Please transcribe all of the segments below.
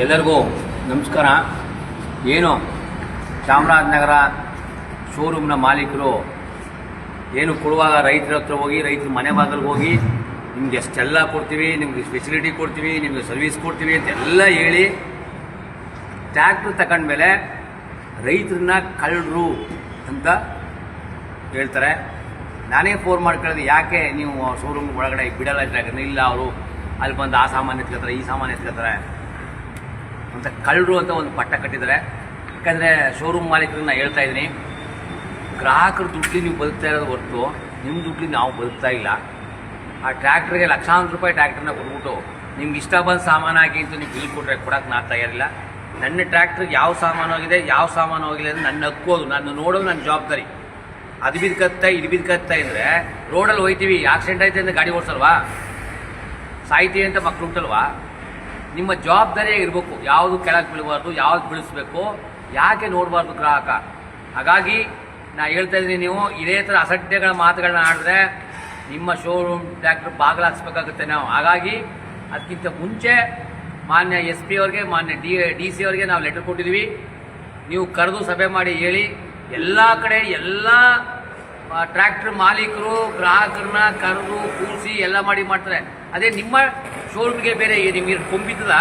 ಎಲ್ಲರಿಗೂ ನಮಸ್ಕಾರ. ಏನು ಚಾಮರಾಜನಗರ ಶೋರೂಮ್ನ ಮಾಲೀಕರು ಏನು ಕೊಡುವಾಗ ರೈತರ ಹತ್ರ ಹೋಗಿ ರೈತರ ಮನೆ ಬಾಗಿಲಿಗೆ ಹೋಗಿ ನಿಮ್ಗೆ ಎಷ್ಟೆಲ್ಲ ಕೊಡ್ತೀವಿ, ನಿಮ್ಗೆ ಫೆಸಿಲಿಟಿ ಕೊಡ್ತೀವಿ, ನಿಮಗೆ ಸರ್ವಿಸ್ ಕೊಡ್ತೀವಿ ಅಂತೆಲ್ಲ ಹೇಳಿ ಟ್ರ್ಯಾಕ್ಟ್ರ್ ತಗೊಂಡ್ಮೇಲೆ ರೈತರನ್ನ ಕಳ್ಳರು ಅಂತ ಹೇಳ್ತಾರೆ. ನಾನೇ ಫೋನ್ ಮಾಡ್ಕೊಳ್ಳೋದು, ಯಾಕೆ ನೀವು ಶೋರೂಮ್ ಒಳಗಡೆ ಬಿಡಲ್ಲ ಟ್ರ್ಯಾಕ್ಟರ್ನ? ಇಲ್ಲ, ಅವರು ಅಲ್ಲಿ ಬಂದು ಆ ಸಾಮಾನು ಎತ್ಕೊತಾರೆ, ಈ ಸಾಮಾನು ಎತ್ಕೊತಾರೆ ಅಂತ ಕಳ್ಳರು ಅಂತ ಒಂದು ಪಟ್ಟ ಕಟ್ಟಿದ್ದಾರೆ. ಯಾಕಂದರೆ ಶೋರೂಮ್ ಮಾಲೀಕರನ್ನ ಹೇಳ್ತಾ ಇದ್ದೀನಿ, ಗ್ರಾಹಕರ ದುಡ್ಡು ನೀವು ಬದುಕ್ತಾ ಇರೋದು ಹೊರತು ನಿಮ್ಮ ದುಡ್ಡು ನಾವು ಬದುಕ್ತಾ ಇಲ್ಲ. ಆ ಟ್ರ್ಯಾಕ್ಟ್ರಿಗೆ ಲಕ್ಷಾಂತರ ರೂಪಾಯಿ ಟ್ರ್ಯಾಕ್ಟರ್ನ ಕೊಟ್ಬಿಟ್ಟು ನಿಮ್ಗೆ ಇಷ್ಟ ಬಂದು ಸಾಮಾನು ಹಾಕಿ ಅಂತ ನೀವು ಬಿಲ್ ಕೊಟ್ಟರೆ ಕೊಡೋಕೆ ನಾನು ತಯಾರಿಲ್ಲ. ನನ್ನ ಟ್ರ್ಯಾಕ್ಟ್ರಿಗೆ ಯಾವ ಸಾಮಾನು ಹೋಗಿದೆ, ಯಾವ ಸಾಮಾನು ಹೋಗಿಲ್ಲ ಅಂದರೆ ನನ್ನ ಹಕ್ಕೋದು, ನಾನು ನೋಡೋದು ನನ್ನ ಜವಾಬ್ದಾರಿ. ಅದು ಬಿದ್ಕತ್ತಾ ಇದು ಬಿದ್ಕತ್ತಾ ಇದ್ದರೆ ರೋಡಲ್ಲಿ ಹೋಯ್ತೀವಿ, ಆಕ್ಸಿಡೆಂಟ್ ಆಯ್ತು ಅಂತ ಗಾಡಿ ಓಡಿಸಲ್ವಾ? ಸಾಯ್ತೀವಿ ಅಂತ ಮಕ್ಳು ಉಂಟಲ್ವಾ? ನಿಮ್ಮ ಜವಾಬ್ದಾರಿಯಾಗಿ ಇರಬೇಕು. ಯಾವುದು ಕೆಳಗೆ ಬೀಳಬಾರ್ದು, ಯಾವ್ದು ಬೀಳಿಸ್ಬೇಕು, ಯಾಕೆ ನೋಡಬಾರ್ದು ಗ್ರಾಹಕ. ಹಾಗಾಗಿ ನಾ ಹೇಳ್ತಾ ಇದ್ದೀನಿ, ನೀವು ಇದೇ ಥರ ಅಸಡ್ಡೆಗಳ ಮಾತುಗಳನ್ನ ಆಡಿದ್ರೆ ನಿಮ್ಮ ಶೋರೂಮ್ ಟ್ರ್ಯಾಕ್ಟರ್ ಬಾಗಿಲು ಹಾಕ್ಸ್ಬೇಕಾಗುತ್ತೆ ನಾವು. ಹಾಗಾಗಿ ಅದಕ್ಕಿಂತ ಮುಂಚೆ ಮಾನ್ಯ SP ಅವ್ರಿಗೆ, ಮಾನ್ಯ DC ಅವ್ರಿಗೆ ನಾವು ಲೆಟರ್ ಕೊಟ್ಟಿದ್ದೀವಿ. ನೀವು ಕರೆದು ಸಭೆ ಮಾಡಿ ಹೇಳಿ. ಎಲ್ಲ ಕಡೆ ಎಲ್ಲ ಟ್ರ್ಯಾಕ್ಟರ್ ಮಾಲೀಕರು ಗ್ರಾಹಕರನ್ನ ಕರೆದು ಕೂರಿಸಿ ಎಲ್ಲ ಮಾಡ್ತಾರೆ. ಅದೇ ನಿಮ್ಮ ಶೋರೂಮ್ಗೆ ಬೇರೆ ನಿಮಗೆ ಕೊಂಬಿದ್ದದ,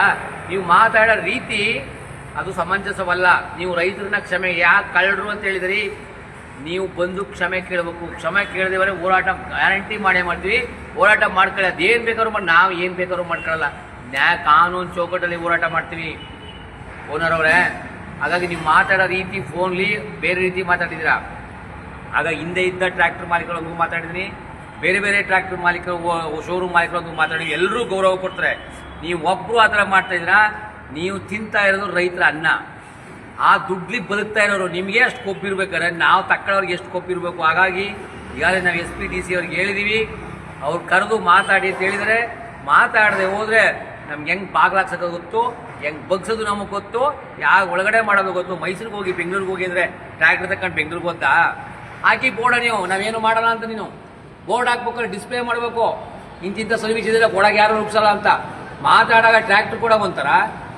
ನೀವು ಮಾತಾಡೋ ರೀತಿ ಅದು ಸಮಂಜಸವಲ್ಲ. ನೀವು ರೈತರನ್ನ ಕ್ಷಮೆ ಯಾಕೆ ಕಳ್ಳರು ಅಂತ ಹೇಳಿದ್ರಿ, ನೀವು ಬಂದು ಕ್ಷಮೆ ಕೇಳಬೇಕು. ಕ್ಷಮೆ ಕೇಳದೇವರೆ ಹೋರಾಟ ಗ್ಯಾರಂಟಿ ಮಾಡ್ತೀವಿ. ಹೋರಾಟ ಮಾಡ್ಕೊಳ್ಳಿ, ಅದೇನು ಬೇಕಾದ್ರೂ ಮಾಡಿ, ನಾವು ಏನು ಬೇಕಾದ್ರೂ ಮಾಡ್ಕೊಳ್ಳಲ್ಲ. ಕಾನೂನು ಚೌಕಟ್ಟಲ್ಲಿ ಹೋರಾಟ ಮಾಡ್ತೀವಿ ಓನರ್ ಅವರೇ. ಹಾಗಾಗಿ ನೀವು ಮಾತಾಡೋ ರೀತಿ ಫೋನ್ಲಿ ಬೇರೆ ರೀತಿ ಮಾತಾಡಿದ್ದೀರಾ. ಆಗ ಹಿಂದೆ ಇದ್ದ ಟ್ರ್ಯಾಕ್ಟರ್ ಮಾಲೀಕರೊಂದಿಗೂ ಮಾತಾಡಿದ್ದೀನಿ, ಬೇರೆ ಬೇರೆ ಟ್ರ್ಯಾಕ್ಟರ್ ಮಾಲೀಕರು, ಶೋರೂಮ್ ಮಾಲೀಕರೊಂದಿಗೂ ಮಾತಾಡಿ, ಎಲ್ಲರೂ ಗೌರವ ಕೊಡ್ತಾರೆ. ನೀವು ಒಬ್ಬರು ಆ ಥರ ಮಾಡ್ತಾಯಿದ್ದೀರಾ. ನೀವು ತಿಂತಾ ಇರೋದು ರೈತರ ಅನ್ನ, ಆ ದುಡ್ಲಿ ಬದುಕ್ತಾ ಇರೋರು. ನಿಮಗೆ ಅಷ್ಟು ಕೊಪ್ಪಿರ್ಬೇಕಾದ್ರೆ ನಾವು ತಕ್ಕಳವ್ರಿಗೆ ಎಷ್ಟು ಕೊಪ್ಪಿರಬೇಕು. ಹಾಗಾಗಿ ಈಗಾಗಲೇ ನಾವು SP DC ಅವ್ರಿಗೆ ಹೇಳಿದ್ದೀವಿ, ಅವ್ರು ಕರೆದು ಮಾತಾಡಿ ಅಂತ ಹೇಳಿದರೆ, ಮಾತಾಡದೆ ಹೋದರೆ ನಮ್ಗೆ ಹೆಂಗೆ ಬಾಗ್ಲಾಕ್ಸೋದು ಗೊತ್ತು, ಹೆಂಗೆ ಬಗ್ಸೋದು ನಮಗೆ ಗೊತ್ತು, ಯಾವ ಒಳಗಡೆ ಮಾಡೋದು ಗೊತ್ತು. ಮೈಸೂರಿಗೆ ಹೋಗಿ ಬೆಂಗಳೂರಿಗೆ ಹೋಗಿ ಅಂದರೆ ಟ್ರ್ಯಾಕ್ಟರ್ ತಗೊಂಡು ಬೆಂಗಳೂರಿಗೆ ಹೋಗ್ತಾ ಹಾಕಿ ಬೋರ್ಡ, ನೀವು ನಾವೇನು ಮಾಡೋಣ ಅಂತ ನೀನು ಬೋರ್ಡ್ ಹಾಕ್ಬೇಕಾದ್ರೆ ಡಿಸ್ಪ್ಲೇ ಮಾಡಬೇಕು, ಇಂತಿಂಥ ಸರ್ವಿಸ್ ಇದ್ರೆ ಕೊಡೋಕೆ ಯಾರು ನುಗ್ಸಲ್ಲ ಅಂತ. ಮಾತಾಡಾಗ ಟ್ರ್ಯಾಕ್ಟರ್ ಕೂಡ ಒಂಥರ,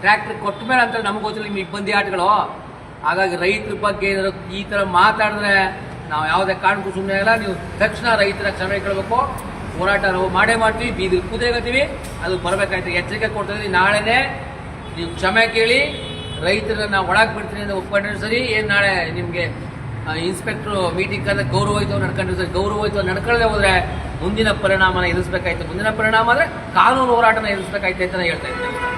ಟ್ರ್ಯಾಕ್ಟರ್ ಕೊಟ್ಟ ಮೇಲೆ ಅಂತ ನಮ್ಗೆ ಗೊತ್ತಿಲ್ಲ ನಿಮ್ಮ ಇಬ್ಬಂದಿ ಆಟಗಳು. ಹಾಗಾಗಿ ರೈತರ ಬಗ್ಗೆ ಈ ಥರ ಮಾತಾಡಿದ್ರೆ ನಾವು ಯಾವುದೇ ಕಾರಣಕ್ಕೂ ಸುಮ್ಮನೆ ಇಲ್ಲ. ನೀವು ತಕ್ಷಣ ರೈತರ ಕ್ಷಮೆ ಕೇಳಬೇಕು. ಹೋರಾಟ ನಾವು ಮಾಡ್ತೀವಿ, ಬೀದಿಗೆ ಕೂದೇಗತ್ತೀವಿ, ಅದು ಬರಬೇಕಾಯ್ತು. ಎಚ್ಚರಿಕೆ ಕೊಡ್ತಿದ್ವಿ, ನಾಳೆನೇ ನೀವು ಕ್ಷಮೆ ಕೇಳಿ ರೈತರನ್ನ ಒಳಗೆ ಬಿಡ್ತೀನಿ ಅಂತ ಒಪ್ಕೊಂಡ್ರೆ ಸರಿ. ಏನು ನಾಳೆ ನಿಮಗೆ ಇನ್ಸ್ಪೆಕ್ಟ್ರು ಮೀಟಿಂಗ್ ಕರೆದ ಗೌರವಯುತವಾಗಿ ನಡ್ಕೊಂಡ್ರೆ ಸರಿ. ಗೌರವಯುತವಾಗಿ ನಡ್ಕೊಳ್ಳದೆ ಹೋದರೆ ಮುಂದಿನ ಪರಿಣಾಮನ ಎದುರಿಸಬೇಕಾಯ್ತು. ಮುಂದಿನ ಪರಿಣಾಮ ಅಂದರೆ ಕಾನೂನು ಹೋರಾಟನ ಎದುರಿಸಬೇಕಾಯ್ತು ಅಂತ ಹೇಳ್ತಾ ಇದ್ದೀನಿ.